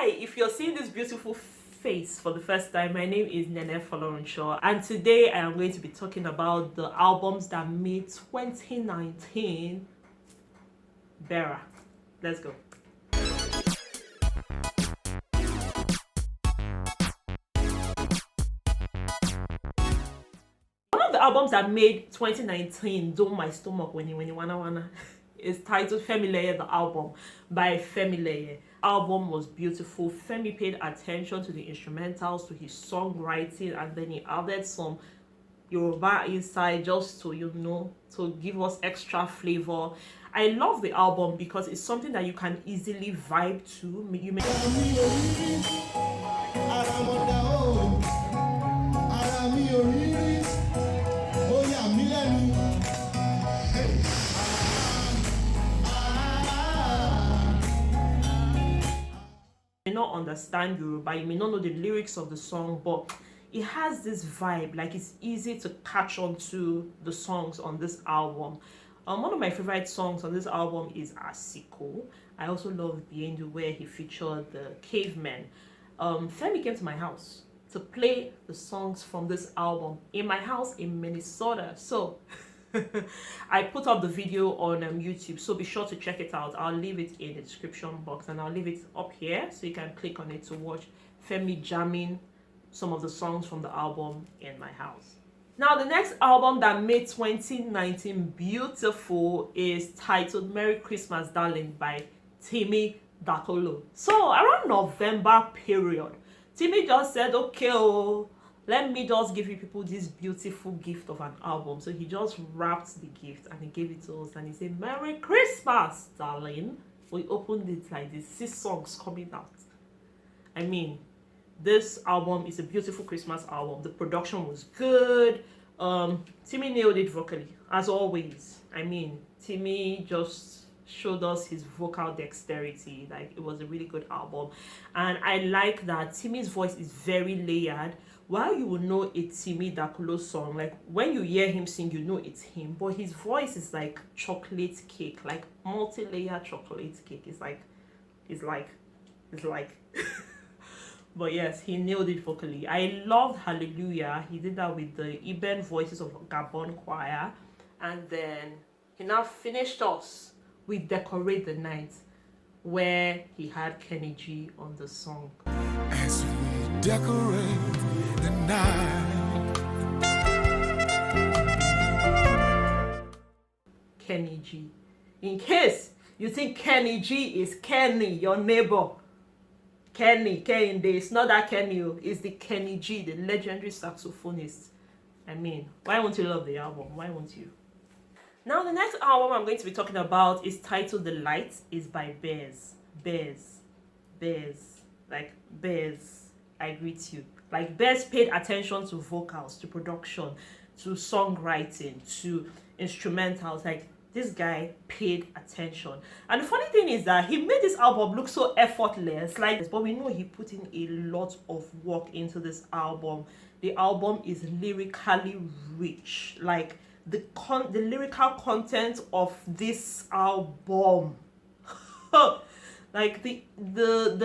Hi, if you're seeing this beautiful face for the first time, my name is Nene, and today I am going to be talking about the albums that made 2019 better. Let's go. One of the albums that made 2019 dome my stomach when you wanna is titled Femi Leye, the album by Femi Leye. Album was beautiful. Femi paid attention to the instrumentals, to his songwriting, and then he added some Yoruba inside just to, to give us extra flavor. I love the album because it's something that you can easily vibe to. You may not understand Yoruba, you may not know the lyrics of the song, but it has this vibe, like it's easy to catch on to the songs on this album. One of my favorite songs on this album is Asiko. I also love Biendu, where he featured the cavemen. Femi came to my house to play the songs from this album in my house in Minnesota. So I put up the video on YouTube, so be sure to check it out. I'll leave it in the description box and I'll leave it up here so you can click on it to watch Femi jamming some of the songs from the album in my house. Now, the next album that made 2019 beautiful is titled Merry Christmas Darling by Timi Dakolo. So around November period, Timi just said, okay, let me just give you people this beautiful gift of an album. So he just wrapped the gift and he gave it to us and he said, Merry Christmas, darling. We opened it like this, 6 songs coming out. I mean, this album is a beautiful Christmas album. The production was good. Timi nailed it vocally, as always. I mean, Timi just showed us his vocal dexterity. Like, it was a really good album. And I like that Timi's voice is very layered. While you will know a Timi Dakolo song, like when you hear him sing, you know it's him. But his voice is like chocolate cake, like multi-layer chocolate cake. It's like. But yes, he nailed it vocally. I loved Hallelujah. He did that with the Iben voices of Gabon choir. And then he now finished us with Decorate the Night, where he had Kenny G on the song. As we decorate the night. Kenny G. In case you think Kenny G is Kenny, your neighbor. Kenny, it's not that Kenny, it's the Kenny G, the legendary saxophonist. I mean, why won't you love the album? Why won't you? Now, the next album I'm going to be talking about is titled The Light, is by Bez. Like, Bez, I greet you. Like, Bez paid attention to vocals, to production, to songwriting, to instrumentals. Like, this guy paid attention. And the funny thing is that he made this album look so effortless, like this, but we know he put in a lot of work into this album. The album is lyrically rich. Like, the lyrical content of this album like the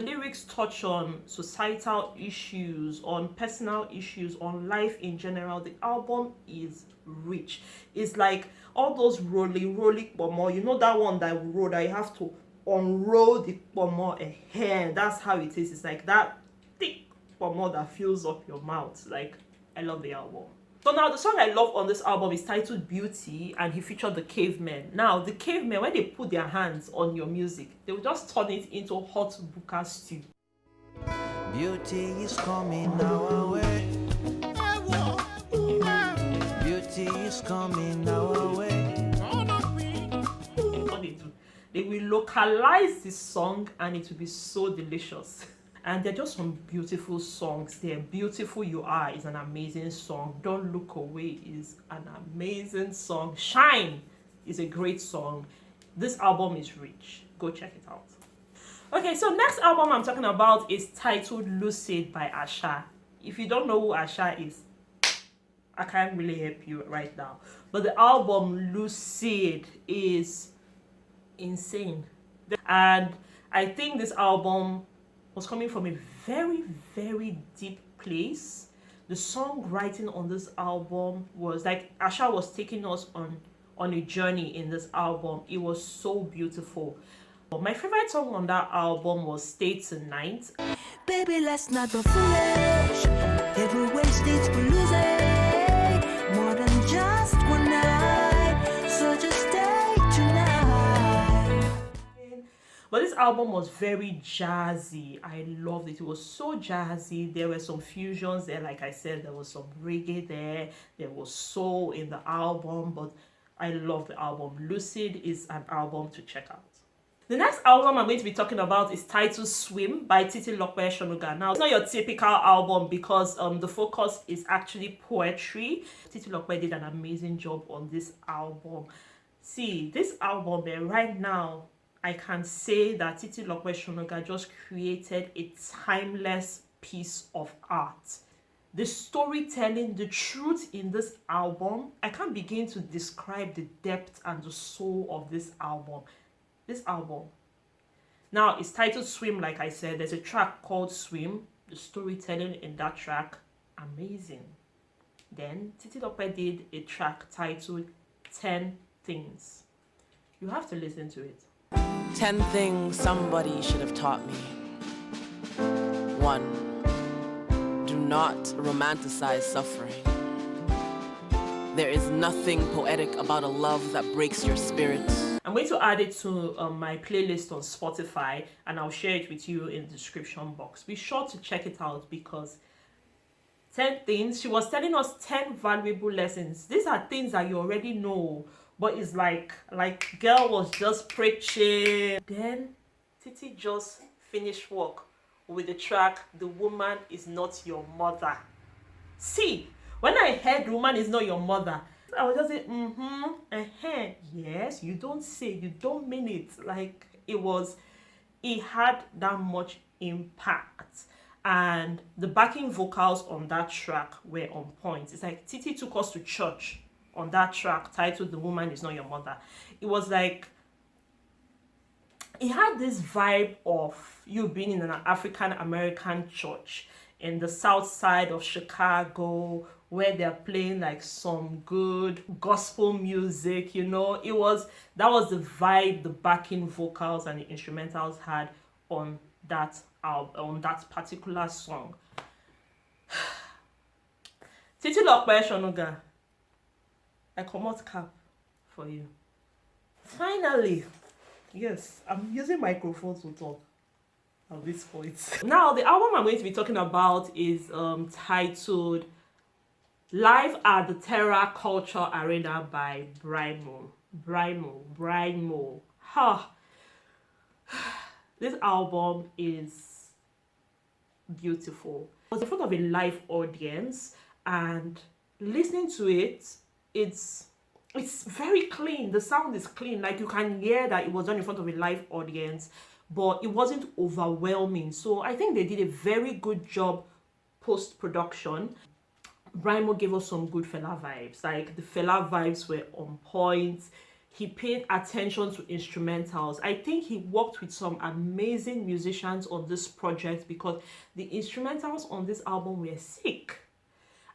lyrics touch on societal issues, on personal issues, on life in general. The album is rich. It's like all those rolly pomo, you know, that one that we roll that you have to unroll the pomo ahead. That's how it is. It's like that thick pomo that fills up your mouth. Like, I love the album. So now the song I love on this album is titled Beauty, and he featured the cavemen. Now, the cavemen, when they put their hands on your music, they will just turn it into hot buka stew. Beauty is coming our way. Beauty is coming our way. What they do, they will localize this song and it will be so delicious. And they're just some beautiful songs. They're Beautiful You Are is an amazing song. Don't Look Away is an amazing song. Shine is a great song. This album is rich. Go check it out. Okay, so next album I'm talking about is titled Lucid by Asha. If you don't know who Asha is, I can't really help you right now. But the album Lucid is insane. And I think this album was coming from a very, very deep place. The songwriting on this album was like Asha was taking us on a journey in this album. It was so beautiful. But my favorite song on that album was Stay Tonight. Baby, let's not be foolish. Every wastage we lose it. More than just one night. So just stay tonight. But this album was very jazzy. I loved it. It was so jazzy. There were some fusions there. Like I said, there was some reggae there. There was soul in the album. But I love the album. Lucid is an album to check out. The next album I'm going to be talking about is titled Swim by Titilope Sonuga. Now, it's not your typical album because the focus is actually poetry. Titilope did an amazing job on this album. See, this album right now, I can say that Titilope Sonuga just created a timeless piece of art. The storytelling, the truth in this album, I can't begin to describe the depth and the soul of this album. Now, it's titled Swim, like I said. There's a track called Swim. The storytelling in that track, amazing. Then, Titilope did a track titled 10 Things. You have to listen to it. 10 things somebody should have taught me. 1. Do not romanticize suffering. There is nothing poetic about a love that breaks your spirit. I'm going to add it to my playlist on Spotify, and I'll share it with you in the description box. Be sure to check it out because 10 things, she was telling us 10 valuable lessons. These are things that you already know, but it's like girl was just preaching. Then Titi just finished work with the track The Woman Is Not Your Mother. See, when I heard Woman Is Not Your Mother, I was just saying, yes, you don't say, you don't mean it. Like, it had that much impact. And the backing vocals on that track were on point. It's like Titi took us to church on that track titled The Woman Is Not Your Mother. It was like, it had this vibe of you being in an African American church in the south side of Chicago, where they're playing like some good gospel music, you know. That was the vibe the backing vocals and the instrumentals had on that album, on that particular song. Titilope Sonuga, I come out cap for you. Finally, yes, I'm using microphone to talk at this point. Now, the album I'm going to be talking about is titled Live at the Terrakulture Arena by Brymo. Ha! This album is beautiful. I was in front of a live audience and listening to it, it's very clean. The sound is clean. Like, you can hear that it was done in front of a live audience, but it wasn't overwhelming. So I think they did a very good job post-production. Brymo gave us some good Fela vibes. Like, the Fela vibes were on point. He paid attention to instrumentals. I think he worked with some amazing musicians on this project because the instrumentals on this album were sick.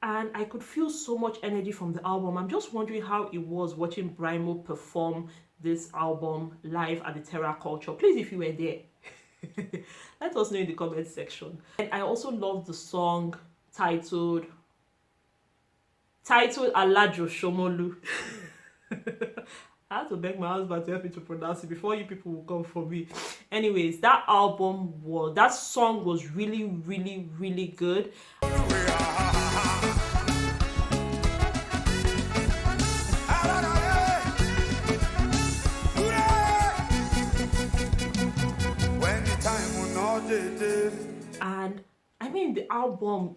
And I could feel so much energy from the album. I'm just wondering how it was watching Brymo perform this album live at the Terrakulture. Please, if you were there, let us know in the comment section. And I also love the song titled Alajo Shomolu. I had to beg my husband to help me to pronounce it before you people will come for me. Anyways, that song was really, really, really good. And I mean, the album,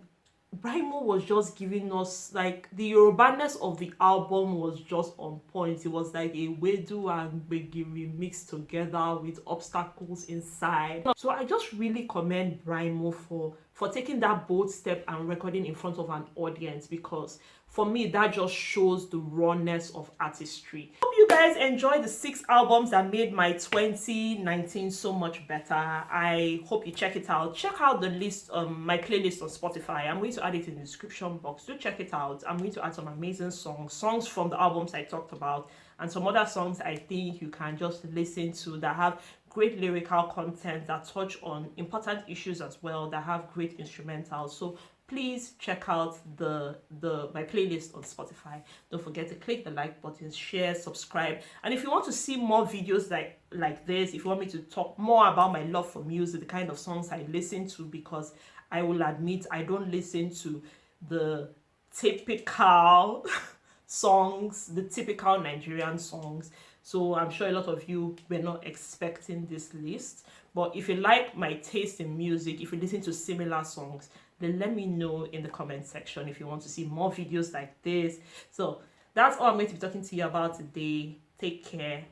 Brymo was just giving us, like, the Yorubaness of the album was just on point. It was like a Wedu and Begiri mixed together with obstacles inside. So I just really commend Brymo for for taking that bold step and recording in front of an audience, because for me that just shows the rawness of artistry. Hope you guys enjoyed the 6 albums that made my 2019 so much better. I hope you check it out. Check out the list, my playlist on Spotify. I'm going to add it in the description box. Do check it out. I'm going to add some amazing songs from the albums I talked about, and some other songs I think you can just listen to that have great lyrical content, that touch on important issues as well, that have great instrumentals. So please check out my playlist on Spotify. Don't forget to click the like button, share, subscribe. And if you want to see more videos like this, if you want me to talk more about my love for music, the kind of songs I listen to, because I will admit I don't listen to the typical songs, the typical Nigerian songs. So I'm sure a lot of you were not expecting this list. But if you like my taste in music, if you listen to similar songs, then let me know in the comment section if you want to see more videos like this. So that's all I'm going to be talking to you about today. Take care.